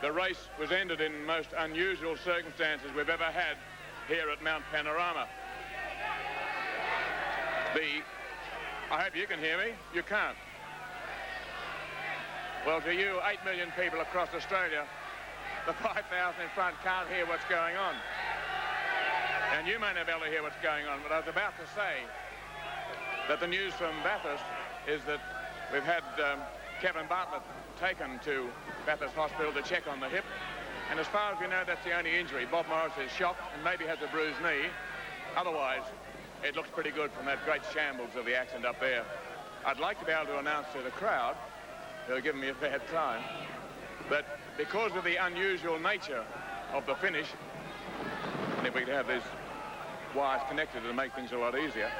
the race was ended in most unusual circumstances we've ever had here at Mount Panorama. I hope you can hear me. You can't. Well, to you 8 million people across Australia, the 5,000 in front can't hear what's going on. And you may not be able to hear what's going on, but I was about to say that the news from Bathurst is that we've had Kevin Bartlett taken to Bathurst Hospital to check on the hip. And as far as we know, that's the only injury. Bob Morris is shocked and maybe has a bruised knee. Otherwise, it looks pretty good from that great shambles of the accident up there. I'd like to be able to announce to the crowd, they're giving me a bad time, but because of the unusual nature of the finish, and if we could have these wires connected, it'll make things a lot easier,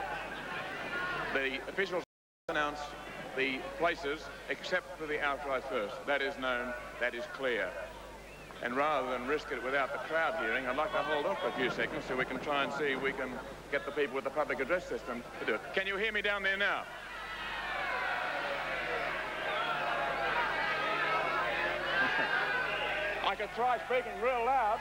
the officials announce the places except for the outright first. That is known, that is clear. And rather than risk it without the crowd hearing, I'd like to hold off for a few seconds so we can try and see if we can get the people with the public address system to do it. Can you hear me down there now? I could try speaking real loud.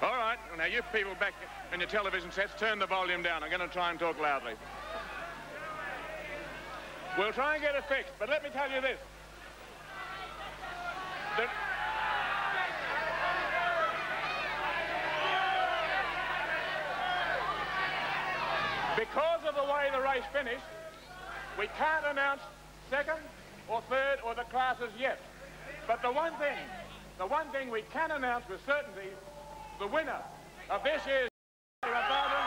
All right, now you people back in your television sets, turn the volume down. I'm going to try and talk loudly. We'll try and get it fixed, but let me tell you this. Because of the way the race finished, we can't announce second or third or the classes yet. But the one thing we can announce with certainty, the winner of this year's Podium.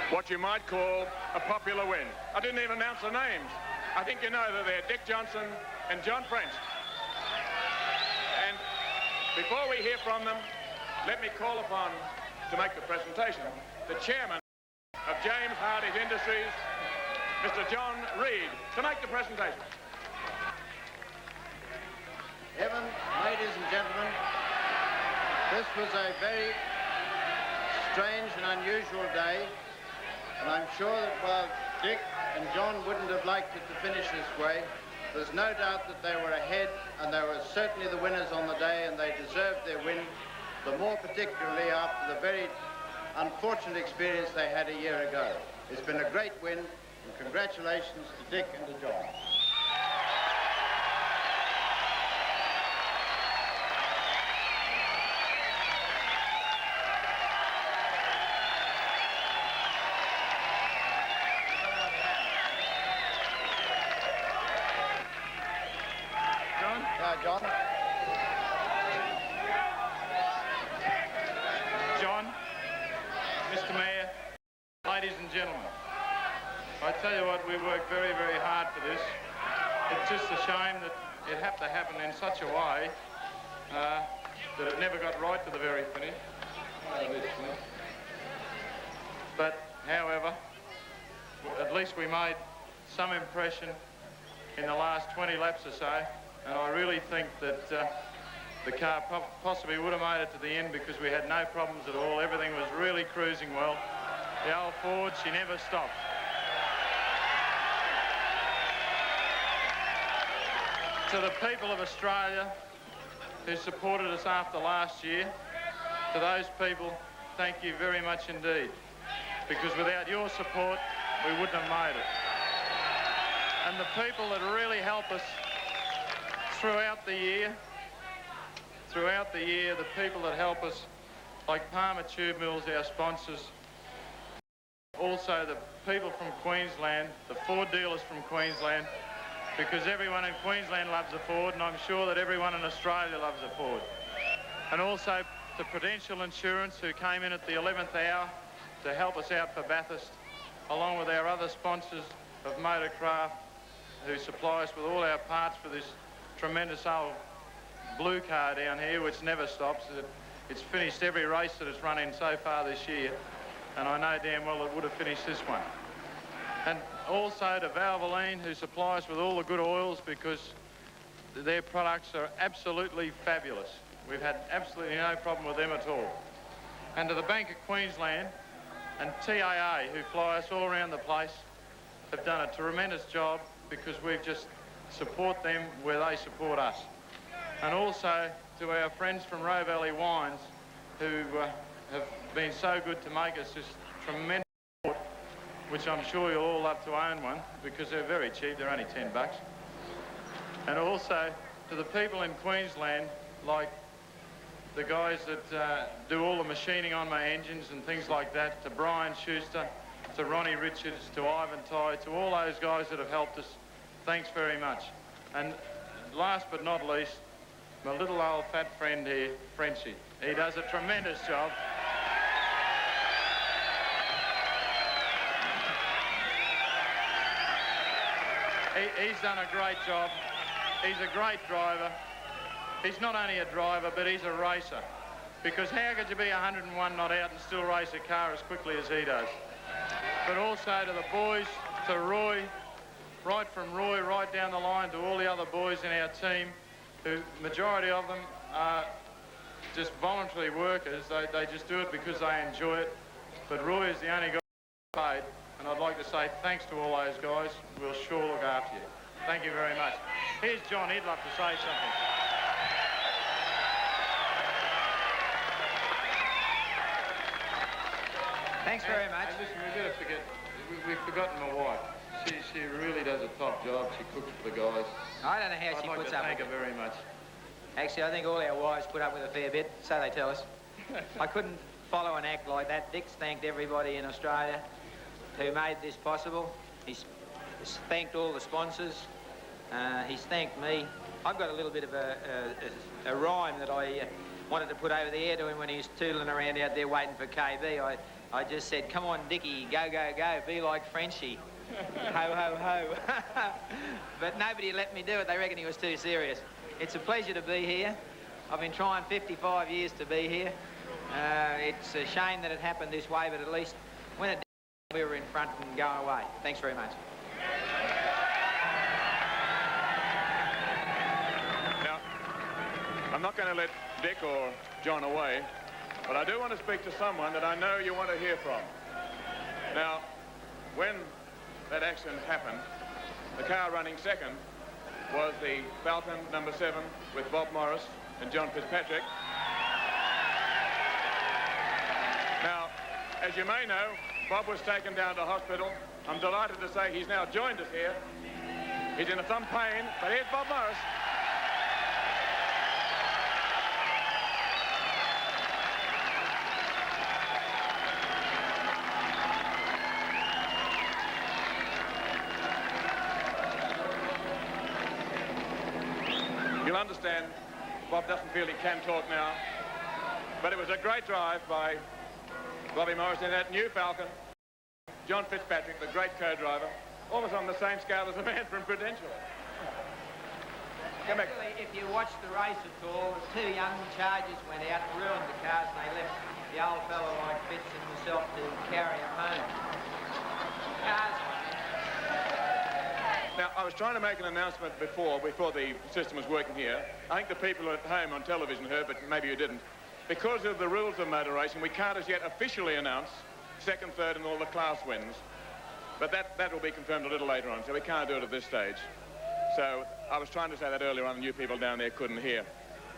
What you might call a popular win. I didn't even announce the names. I think you know that they're Dick Johnson and John French. And before we hear from them, let me call upon to make the presentation the chairman of James Hardie Industries, Mr. John Reed, to make the presentation. Evan, ladies and gentlemen, this was a very strange and unusual day. And I'm sure that while Dick and John wouldn't have liked it to finish this way, there's no doubt that they were ahead, and they were certainly the winners on the day, and they deserved their win, the more particularly after the very unfortunate experience they had a year ago. It's been a great win, and congratulations to Dick and to John. John, Mr. Mayor, ladies and gentlemen, I tell you what, we worked very, very hard for this. It's just a shame that it had to happen in such a way that it never got right to the very finish. But, however, at least we made some impression in the last 20 laps or so, and I really think that the car possibly would have made it to the end because we had no problems at all. Everything was really cruising well. The old Ford, she never stopped. To the people of Australia who supported us after last year, to those people, thank you very much indeed. Because without your support, we wouldn't have made it. And the people that really help us throughout the year, the people that help us, like Palmer Tube Mills, our sponsors, also the people from Queensland, the Ford dealers from Queensland, because everyone in Queensland loves a Ford, and I'm sure that everyone in Australia loves a Ford. And also to Prudential Insurance, who came in at the 11th hour to help us out for Bathurst, along with our other sponsors of Motorcraft, who supply us with all our parts for this tremendous old blue car down here, which never stops. It's finished every race that it's run in so far this year, and I know damn well it would have finished this one. And also to Valvoline, who supply us with all the good oils, because their products are absolutely fabulous. We've had absolutely no problem with them at all. And to the Bank of Queensland and TAA, who fly us all around the place, have done a tremendous job, because we've just support them where they support us. And also to our friends from Roe Valley Wines, who have been so good to make us this tremendous support, which I'm sure you'll all love to own one, because they're very cheap. They're only $10. And also to the people in Queensland, like the guys that do all the machining on my engines and things like that, to Brian Schuster, to Ronnie Richards, to Ivan Ty, to all those guys that have helped us, thanks very much. And last but not least, my little old fat friend here, Frenchie. He does a tremendous job. He's done a great job. He's a great driver. He's not only a driver, but he's a racer. Because how could you be 101 not out and still race a car as quickly as he does? But also to the boys, to Roy, right from Roy right down the line to all the other boys in our team, who majority of them are just voluntary workers. They just do it because they enjoy it. But Roy is the only guy paid, and I'd like to say thanks to all those guys. We'll sure look after you. Thank you very much. Here's John. He'd love to say something. Thanks very much. And listen, we've got to forget, we've forgotten my wife. She really does a top job. She cooks for the guys. I don't know how she puts up with it. I'd like to thank her very much. Actually, I think all our wives put up with a fair bit, so they tell us. I couldn't follow an act like that. Dick's thanked everybody in Australia who made this possible. He's thanked all the sponsors. He's thanked me. I've got a little bit of a rhyme that I wanted to put over the air to him when he was tootling around out there waiting for KB. I just said, come on, Dickie, go, go, go, be like Frenchie. Ho, ho, ho. But nobody let me do it. They reckon he was too serious. It's a pleasure to be here. I've been trying 55 years to be here. It's a shame that it happened this way, but at least when it did, we were in front and going away. Thanks very much. Now, I'm not going to let Dick or John away, but I do want to speak to someone that I know you want to hear from. Now, when that accident happened, the car running second was the Falcon number 7 with Bob Morris and John Fitzpatrick. Now, as you may know, Bob was taken down to hospital. I'm delighted to say he's now joined us here. He's in some pain, but here's Bob Morris. You'll understand, Bob doesn't feel he can talk now, but it was a great drive by Bobby Morris in that new Falcon. John Fitzpatrick, the great co-driver, almost on the same scale as the man from Prudential. Come back. Really, if you watched the race at all, the two young chargers went out and ruined the cars, and they left the old fellow like Fitz and myself to carry them home. Cars. Now, I was trying to make an announcement before the system was working here. I think the people at home on television heard, but maybe you didn't. Because of the rules of motor racing, we can't as yet officially announce second, third, and all the class wins. But that will be confirmed a little later on, so we can't do it at this stage. So I was trying to say that earlier on, and you people down there couldn't hear.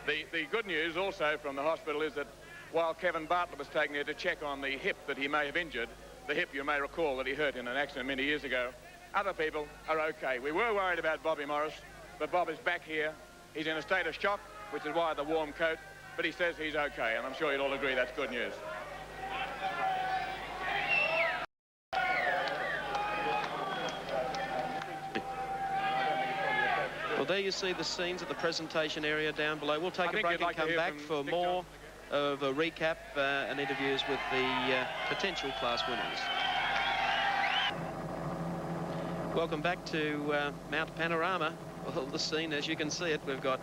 The good news also from the hospital is that while Kevin Bartlett was taken here to check on the hip that he may have injured, the hip you may recall that he hurt in an accident many years ago, other people are okay. We were worried about Bobby Morris, but Bob is back here. He's in a state of shock, which is why the warm coat, but he says he's okay, and I'm sure you'll all agree that's good news. Well, there you see the scenes at the presentation area down below. We'll take a break and come back for more of a recap and interviews with the potential class winners. Welcome back to Mount Panorama. Well, the scene, as you can see it, we've got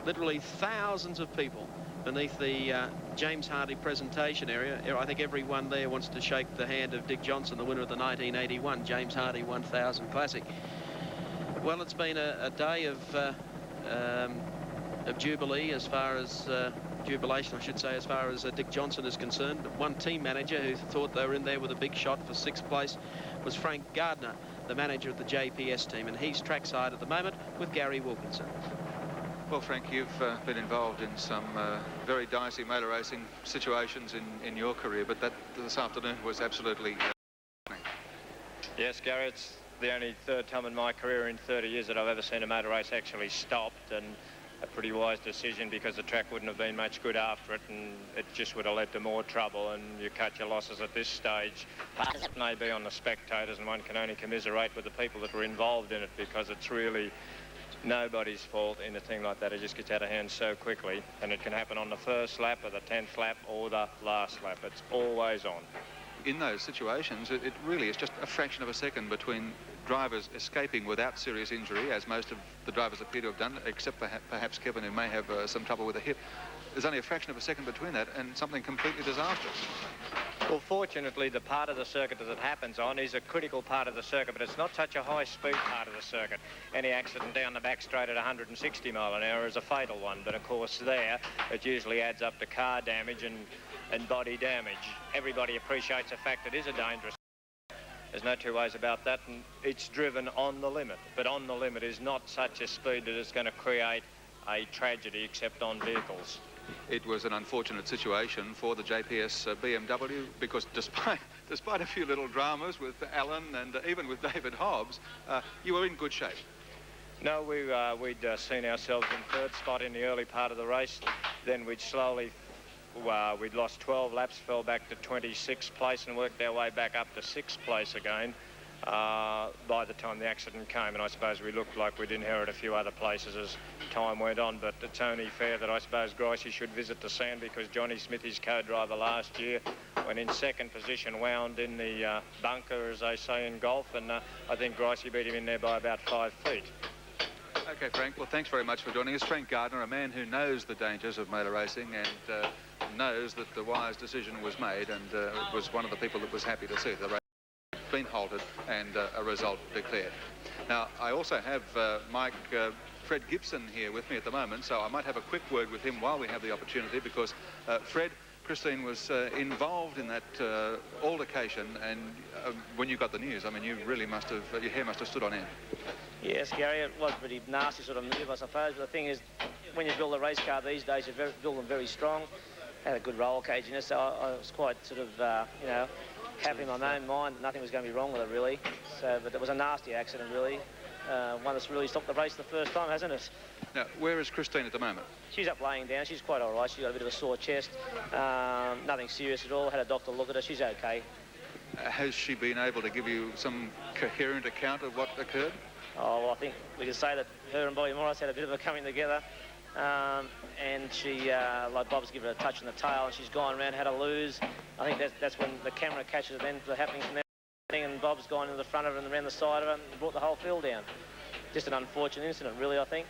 literally thousands of people beneath the James Hardie presentation area. I think everyone there wants to shake the hand of Dick Johnson, the winner of the 1981 James Hardie 1000 Classic. Well, it's been a day of jubilee as far as jubilation, I should say, as far as Dick Johnson is concerned. One team manager who thought they were in there with a big shot for 6th place was Frank Gardner, the manager of the JPS team, and he's trackside at the moment with Gary Wilkinson. Well, Frank, you've been involved in some very dicey motor racing situations in your career, but that this afternoon was absolutely... Yes, Gary, it's the only third time in my career in 30 years that I've ever seen a motor race actually stopped, and a pretty wise decision because the track wouldn't have been much good after it, and it just would have led to more trouble, and you cut your losses at this stage. Part of it may be on the spectators, and one can only commiserate with the people that were involved in it, because it's really nobody's fault in a thing like that. It just gets out of hand so quickly, and it can happen on the first lap or the 10th lap or the last lap. It's always on. In those situations, it really is just a fraction of a second between drivers escaping without serious injury, as most of the drivers appear to have done, except perhaps Kevin, who may have some trouble with a hip. There's only a fraction of a second between that and something completely disastrous. Well, fortunately, the part of the circuit that it happens on is a critical part of the circuit, but it's not such a high-speed part of the circuit. Any accident down the back straight at 160 mile an hour is a fatal one, but of course there, it usually adds up to car damage and body damage. Everybody appreciates the fact it is a dangerous. There's no two ways about that, and it's driven on the limit, but on the limit is not such a speed that it's going to create a tragedy except on vehicles. It was an unfortunate situation for the JPS BMW, because despite a few little dramas with Alan and even with David Hobbs, you were in good shape. No, we'd seen ourselves in 3rd spot in the early part of the race. Then we'd slowly, we'd lost 12 laps, fell back to 26th place and worked our way back up to 6th place again by the time the accident came. And I suppose we looked like we'd inherit a few other places as time went on, but it's only fair that I suppose Gricey should visit the sand, because Johnny Smith, his co-driver last year, when in 2nd position, wound in the bunker, as they say in golf, and I think Gricey beat him in there by about 5 feet. Okay, Frank, well, thanks very much for joining us. Frank Gardner, a man who knows the dangers of motor racing and knows that the wise decision was made, and was one of the people that was happy to see the race been halted and a result declared. Now, I also have Fred Gibson here with me at the moment, so I might have a quick word with him while we have the opportunity, because Fred, Christine was involved in that altercation, and when you got the news, I mean, you really must have, your hair must have stood on end. Yes, Gary, it was a pretty nasty sort of move, I suppose, but the thing is, when you build a race car these days, you build them very strong. Had a good roll cage in it, so I was quite sort of, you know, happy in my own mind that nothing was going to be wrong with it, really. So, but it was a nasty accident, really. One that's really stopped the race the first time, hasn't it? Now, where is Christine at the moment? She's up laying down. She's quite all right. She's got a bit of a sore chest. Nothing serious at all. Had a doctor look at her. She's okay. Has she been able to give you some coherent account of what occurred? Oh, well, I think we could say that her and Bobby Morris had a bit of a coming together. And she, like Bob's given her a touch on the tail, and she's gone around, had a lose. I think that's when the camera catches it then happening from there. And Bob's gone into the front of her and around the side of her and brought the whole field down. Just an unfortunate incident, really, I think.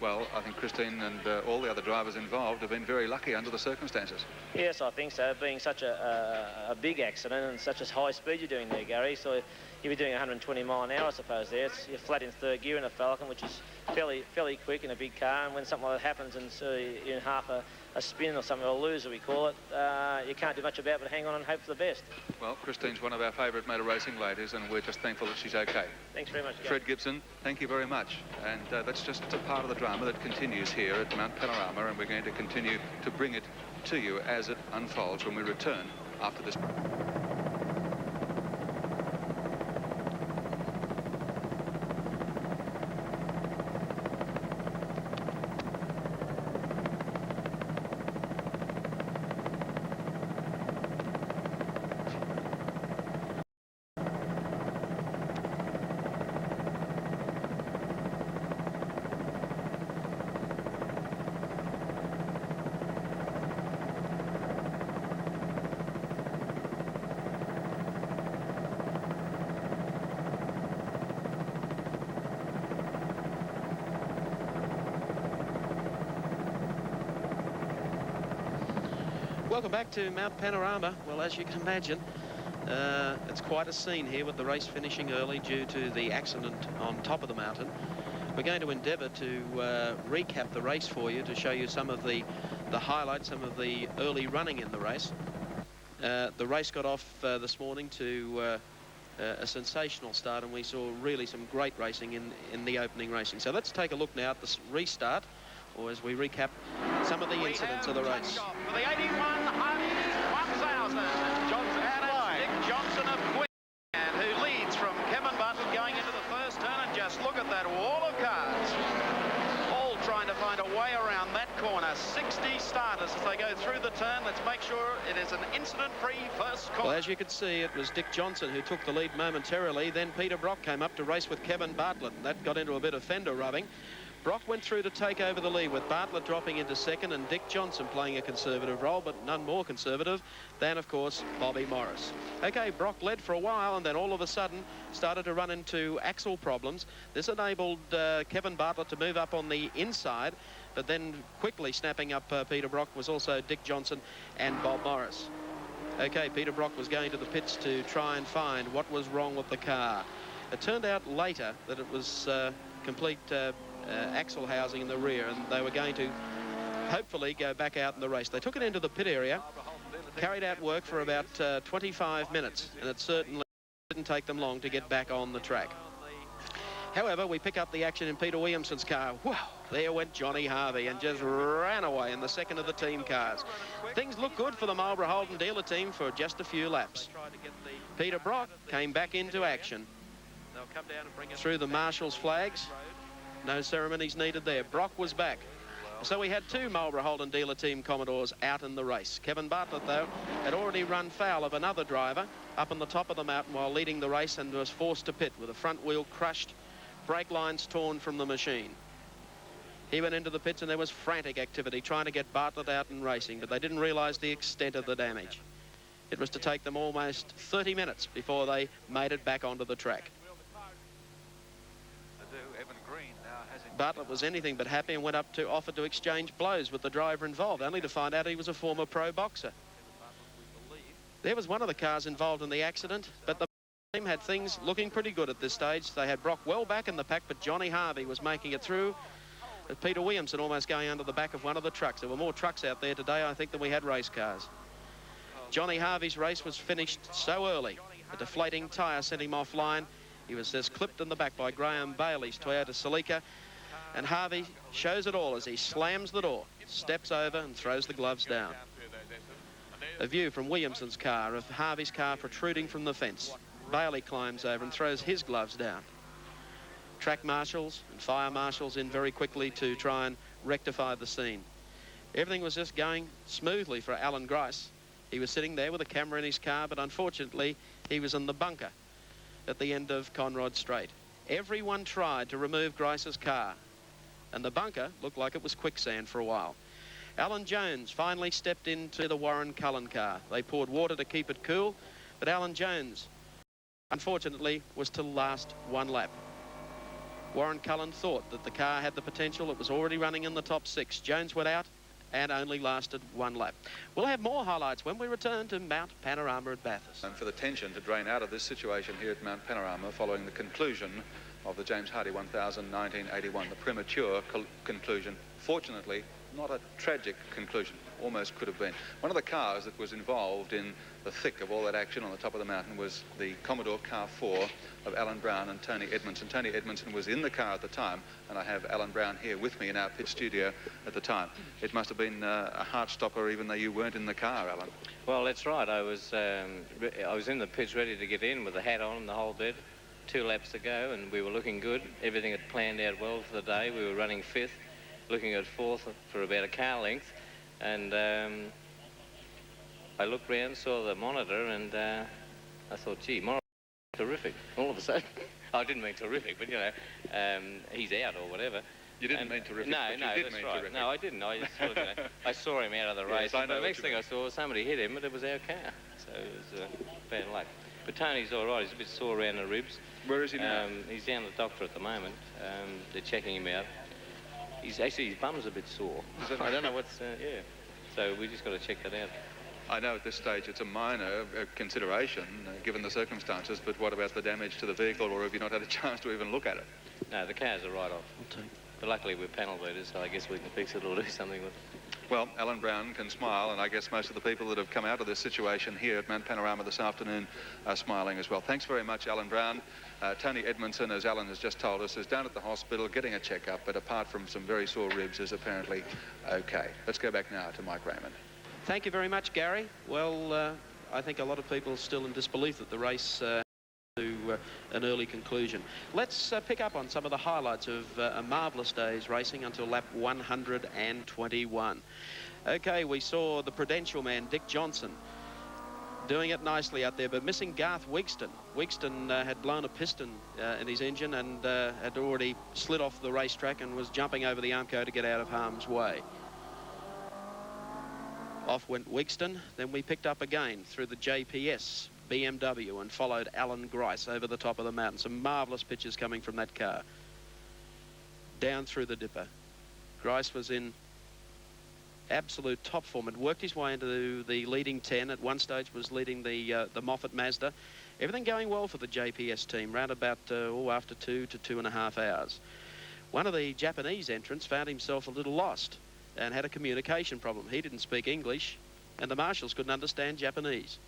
Well, I think Christine and all the other drivers involved have been very lucky under the circumstances. Yes, I think so. Being such a big accident and such a high speed you're doing there, Gary, so you'll be doing 120 mile an hour, I suppose, there. You're flat in 3rd gear in a Falcon, which is fairly quick in a big car, and when something like that happens and so you're in half a spin or something, or a loser we call it, you can't do much about it but hang on and hope for the best. Well, Christine's one of our favourite motor racing ladies, and we're just thankful that she's okay. Thanks very much, Gary. Fred Gibson, thank you very much. And that's just a part of the drama that continues here at Mount Panorama, and we're going to continue to bring it to you as it unfolds when we return after this. Welcome back to Mount Panorama. Well, as you can imagine, it's quite a scene here with the race finishing early due to the accident on top of the mountain. We're going to endeavour to recap the race for you to show you some of the highlights, some of the early running in the race. The race got off this morning to a sensational start, and we saw really some great racing in the opening racing. So let's take a look now at the restart, or as we recap some of the incidents of the race. For the 81 Hardie 1000, Johnson and Dick Johnson of Queensland, who leads from Kevin Bartlett going into the first turn, and just look at that wall of cars, all trying to find a way around that corner. 60 starters as they go through the turn. Let's make sure it is an incident-free first corner. Well, as you could see, it was Dick Johnson who took the lead momentarily. Then Peter Brock came up to race with Kevin Bartlett, and that got into a bit of fender rubbing. Brock went through to take over the lead, with Bartlett dropping into second and Dick Johnson playing a conservative role, but none more conservative than, of course, Bobby Morris. Okay, Brock led for a while and then all of a sudden started to run into axle problems. This enabled Kevin Bartlett to move up on the inside, but then quickly snapping up Peter Brock was also Dick Johnson and Bob Morris. Okay, Peter Brock was going to the pits to try and find what was wrong with the car. It turned out later that it was complete axle housing in the rear, and they were going to hopefully go back out in the race. They took it into the pit area, carried out work for about 25 minutes, and it certainly didn't take them long to get back on the track. However, we pick up the action in Peter Williamson's car. Wow, there went Johnny Harvey and just ran away in the second of the team cars. Things look good for the Marlborough Holden dealer team for just a few laps. Peter Brock came back into action through the marshal's flags. No ceremonies needed there. Brock was back. So we had two Marlborough Holden dealer team Commodores out in the race. Kevin Bartlett, though, had already run foul of another driver up on the top of the mountain while leading the race, and was forced to pit with a front wheel crushed, brake lines torn from the machine. He went into the pits and there was frantic activity trying to get Bartlett out and racing, but they didn't realise the extent of the damage. It was to take them almost 30 minutes before they made it back onto the track. Bartlett was anything but happy and went up to offer to exchange blows with the driver involved, only to find out he was a former pro boxer. There was one of the cars involved in the accident, but the team had things looking pretty good at this stage. They had Brock well back in the pack, but Johnny Harvey was making it through. Peter Williamson almost going under the back of one of the trucks. There were more trucks out there today, I think, than we had race cars. Johnny Harvey's race was finished so early. A deflating tyre sent him offline. He was just clipped in the back by Graham Bailey's Toyota Celica. And Harvey shows it all as he slams the door, steps over and throws the gloves down. A view from Williamson's car of Harvey's car protruding from the fence. Bailey climbs over and throws his gloves down. Track marshals and fire marshals in very quickly to try and rectify the scene. Everything was just going smoothly for Alan Grice. He was sitting there with a camera in his car, but unfortunately he was in the bunker at the end of Conrod Straight. Everyone tried to remove Grice's car, and the bunker looked like it was quicksand for a while. Alan Jones finally stepped into the Warren Cullen car. They poured water to keep it cool, but Alan Jones, unfortunately, was to last one lap. Warren Cullen thought that the car had the potential. It was already running in the top 6. Jones went out and only lasted one lap. We'll have more highlights when we return to Mount Panorama at Bathurst. And for the tension to drain out of this situation here at Mount Panorama following the conclusion of the James Hardie 1000 1981, the premature conclusion. Fortunately, not a tragic conclusion. Almost could have been. One of the cars that was involved in the thick of all that action on the top of the mountain was the Commodore Car 4 of Alan Brown and Tony Edmondson. Tony Edmondson was in the car at the time, and I have Alan Brown here with me in our pit studio at the time. It must have been a heart-stopper, even though you weren't in the car, Alan. Well, that's right. I was in the pits ready to get in with the hat on and the whole bit. 2 laps to go, and we were looking good. Everything had planned out well for the day. We were running 5th, looking at 4th for about a car length, and I looked round, saw the monitor, and I thought, gee, Morris, terrific. All of a sudden, I didn't mean terrific, but you know, he's out or whatever. You didn't mean terrific. No, but you did mean right. terrific. No, I didn't. I just thought, I saw him out of the race. Yes, The next thing I saw was somebody hit him, but it was our car. So it was bad luck. But Tony's all right. He's a bit sore around the ribs. Where is he now? He's down at the doctor at the moment. They're checking him out. His bum's a bit sore. I don't know what's, yeah. So we just got to check that out. I know at this stage it's a minor consideration given the circumstances, but what about the damage to the vehicle, or have you not had a chance to even look at it? No, the car's a write-off. But luckily we're panel beaters, so I guess we can fix it or do something with it. Well, Alan Brown can smile, and I guess most of the people that have come out of this situation here at Mount Panorama this afternoon are smiling as well. Thanks very much, Alan Brown. Tony Edmondson, as Alan has just told us, is down at the hospital getting a checkup, but apart from some very sore ribs, is apparently okay. Let's go back now to Mike Raymond. Thank you very much, Gary. Well, I think a lot of people are still in disbelief that the race to an early conclusion. Let's pick up on some of the highlights of a marvellous day's racing until lap 121. Okay, we saw the Prudential man, Dick Johnson, doing it nicely out there, but missing Garth Wigston. Wigston had blown a piston in his engine and had already slid off the racetrack and was jumping over the Armco to get out of harm's way. Off went Wigston. Then we picked up again through the JPS BMW and followed Alan Grice over the top of the mountain. Some marvellous pictures coming from that car. Down through the dipper. Grice was in absolute top form and worked his way into the leading 10. At one stage was leading the Moffat Mazda. Everything going well for the JPS team, round about after 2 to 2.5 hours. One of the Japanese entrants found himself a little lost and had a communication problem. He didn't speak English and the marshals couldn't understand Japanese.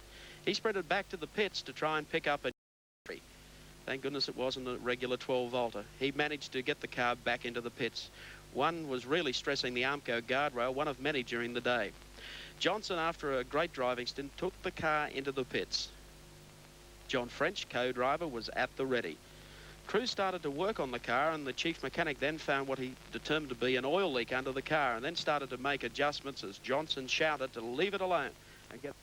He sprinted back to the pits to try and pick up a... Thank goodness it wasn't a regular 12-volter. He managed to get the car back into the pits. One was really stressing the Armco guardrail, one of many during the day. Johnson, after a great driving stint, took the car into the pits. John French, co-driver, was at the ready. Crew started to work on the car, and the chief mechanic then found what he determined to be an oil leak under the car, and then started to make adjustments as Johnson shouted to leave it alone and get...